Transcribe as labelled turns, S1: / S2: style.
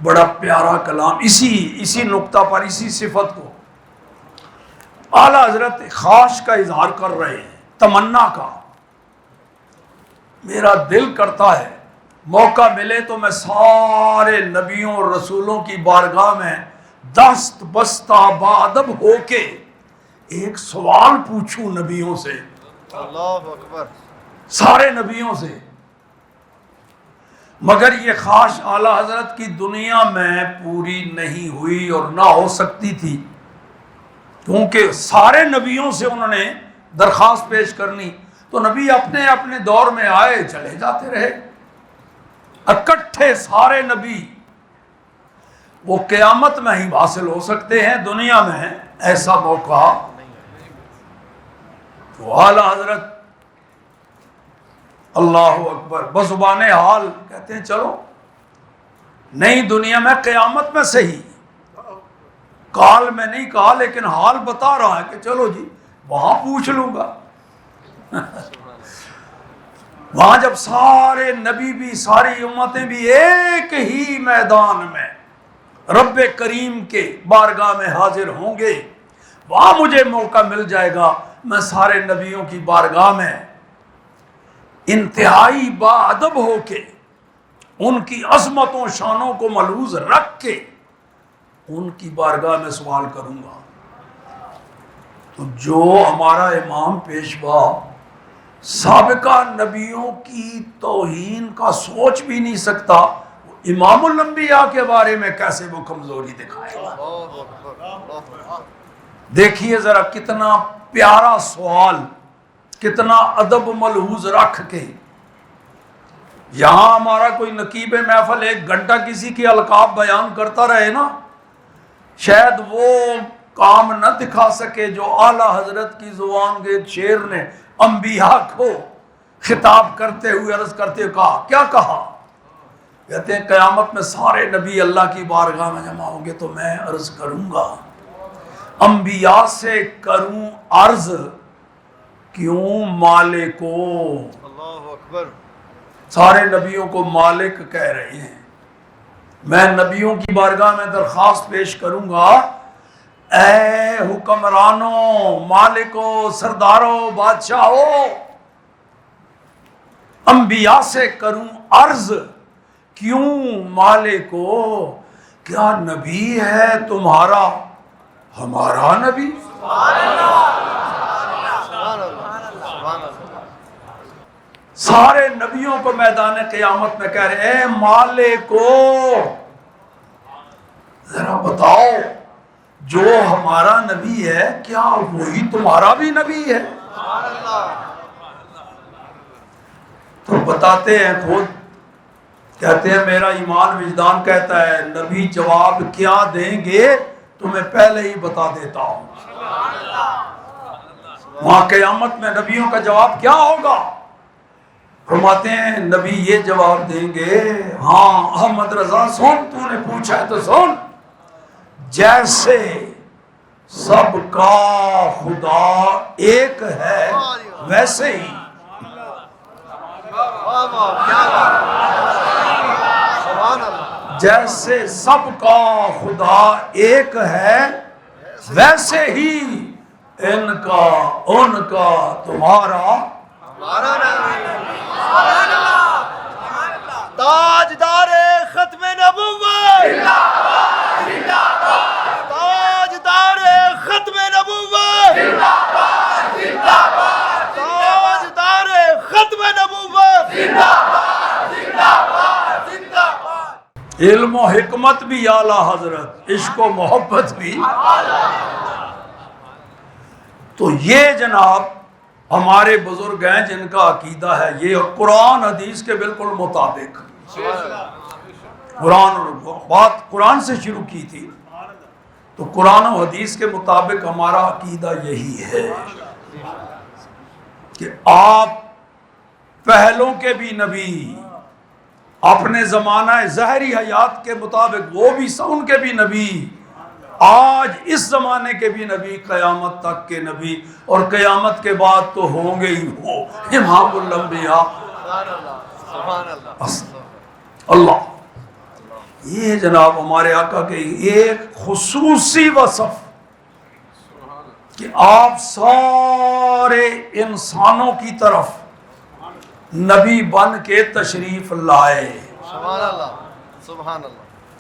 S1: بڑا پیارا کلام، اسی نقطہ پر، اسی صفت کو اعلیٰ حضرت خواہش کا اظہار کر رہے ہیں، تمنا کا۔ میرا دل کرتا ہے موقع ملے تو میں سارے نبیوں اور رسولوں کی بارگاہ میں دست بستہ باادب ہو کے ایک سوال پوچھوں نبیوں سے،
S2: اللہ اکبر،
S1: سارے نبیوں سے۔ مگر یہ خواہش اعلیٰ حضرت کی دنیا میں پوری نہیں ہوئی اور نہ ہو سکتی تھی، کیونکہ سارے نبیوں سے انہوں نے درخواست پیش کرنی، تو نبی اپنے اپنے دور میں آئے چلے جاتے رہے، اکٹھے سارے نبی۔ وہ قیامت میں ہی حاصل ہو سکتے ہیں، دنیا میں ایسا موقع۔ تو اعلیٰ حضرت اللہ اکبر بزبان حال کہتے ہیں چلو نئی دنیا میں قیامت میں صحیح، کال میں نہیں کہا لیکن حال بتا رہا ہے کہ چلو جی وہاں پوچھ لوں گا۔ وہاں جب سارے نبی بھی ساری امتیں بھی ایک ہی میدان میں رب کریم کے بارگاہ میں حاضر ہوں گے، وہاں مجھے موقع مل جائے گا، میں سارے نبیوں کی بارگاہ میں انتہائی باادب ہو کے ان کی عظمتوں شانوں کو ملحوظ رکھ کے ان کی بارگاہ میں سوال کروں گا۔ تو جو ہمارا امام پیشوا سابقہ نبیوں کی توہین کا سوچ بھی نہیں سکتا، امام الانبیاء کے بارے میں کیسے وہ کمزوری دکھائے گا؟ دیکھیے ذرا کتنا پیارا سوال، کتنا ادب ملحوظ رکھ کے۔ یہاں ہمارا کوئی نقیب محفل ایک گھنٹہ کسی کے القاب بیان کرتا رہے نا، شاید وہ کام نہ دکھا سکے جو اعلیٰ حضرت کی زبان کے ایک شعر نے انبیاء کو خطاب کرتے ہوئے عرض کرتے ہوئے کہا۔ کیا کہا؟ کہتے ہیں قیامت میں سارے نبی اللہ کی بارگاہ میں جمع ہوں گے تو میں عرض کروں گا، انبیاء سے کروں عرض کیوں مالکو۔
S2: اللہ اکبر،
S1: سارے نبیوں کو مالک کہہ رہے ہیں۔ میں نبیوں کی بارگاہ میں درخواست پیش کروں گا، اے حکمرانوں، مالکوں، سرداروں، بادشاہوں، انبیاء سے کروں عرض کیوں مالکو، کیا نبی ہے تمہارا ہمارا نبی؟
S2: سبحان اللہ، سبحان اللہ۔
S1: سارے نبیوں کو میدان قیامت میں کہہ رہے ہیں مالکو ذرا بتاؤ جو ہمارا نبی ہے کیا وہی تمہارا بھی نبی ہے؟ تو بتاتے ہیں خود، کہتے ہیں میرا ایمان وجدان کہتا ہے نبی جواب کیا دیں گے تمہیں پہلے ہی بتا دیتا ہوں۔ وہاں قیامت میں نبیوں کا جواب کیا ہوگا؟ فرماتے ہیں نبی یہ جواب دیں گے، ہاں احمد رضا سن، تو نے پوچھا ہے تو سن، جیسے سب کا خدا ایک ہے ویسے ہی جیسے سب کا خدا ایک ہے ویسے ہی ان کا تمہارا
S2: تاجدار ختم نبوت، تاجدار ختم نبوت، تاجدار ختم نبوت،
S1: علم و حکمت بھی اعلیٰ حضرت، عشق و محبت بھی۔ تو یہ جناب ہمارے بزرگ ہیں جن کا عقیدہ ہے یہ قرآن حدیث کے بالکل مطابق، قرآن سے شروع کی تھی تو قرآن و حدیث کے مطابق ہمارا عقیدہ یہی ہے کہ آپ پہلوں کے بھی نبی، اپنے زمانہ ظاہری حیات کے مطابق وہ بھی ان کے بھی نبی، آج اس زمانے کے بھی نبی، قیامت تک کے نبی، اور قیامت کے بعد تو ہوں گے ہی وہ امام الانبیاء۔ اللہ یہ جناب ہمارے آقا کے ایک خصوصی وصف کہ آپ سارے انسانوں کی طرف نبی بن کے تشریف لائے.
S2: سبحان اللہ سبحان اللہ.